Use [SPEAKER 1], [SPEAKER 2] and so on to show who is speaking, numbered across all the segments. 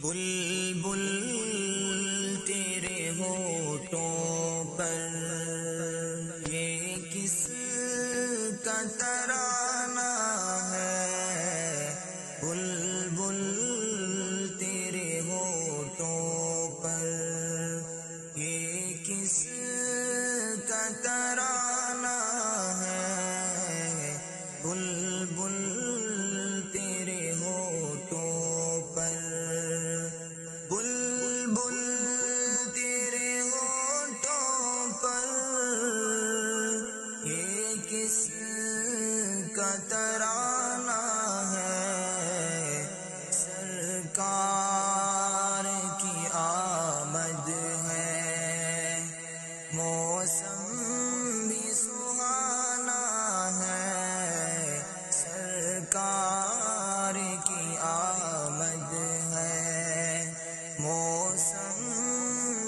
[SPEAKER 1] بلبل تیرے ہونٹوں پر یہ کس کا ترانہ ہے، بلبل تیرے ہونٹوں پر یہ کس کا ترانہ ہے، بلبل تیرے ہونٹوں پر، بلبل تیرے ہونٹوں پر یہ کس کا ترانہ ہے، سرکار کی آمد ہے، موسم بھی سہانا ہے، سرکار کی آمد ہے، موسم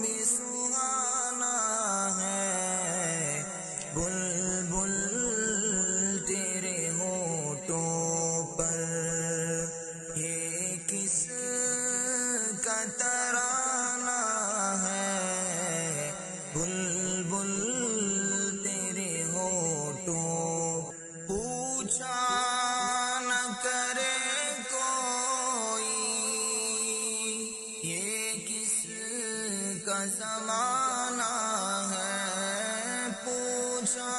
[SPEAKER 1] بھی سہانا ہے، بلبل تیرے ہونٹوں پر یہ کس کا ترانہ ہے، بلبل تیرے ہونٹوں، پوچھا نہ کرے کوئی یہ کس کا زمانہ ہے، پوچھا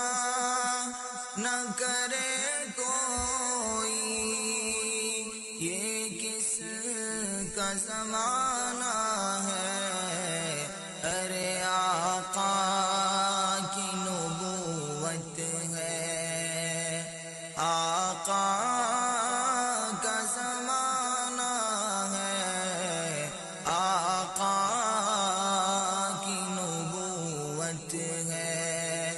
[SPEAKER 1] نہ کرے کوئی یہ کس کا زمانہ ہے، ارے آقا کی نبوت ہے، آقا کا زمانہ ہے، آقا کی نبوت ہے،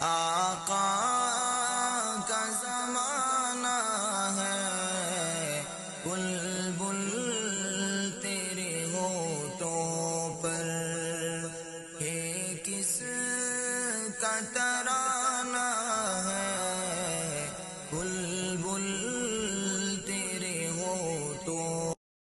[SPEAKER 1] آقا کا زمانہ ہے، بلبل تیرے ہونٹوں پر یہ کس کا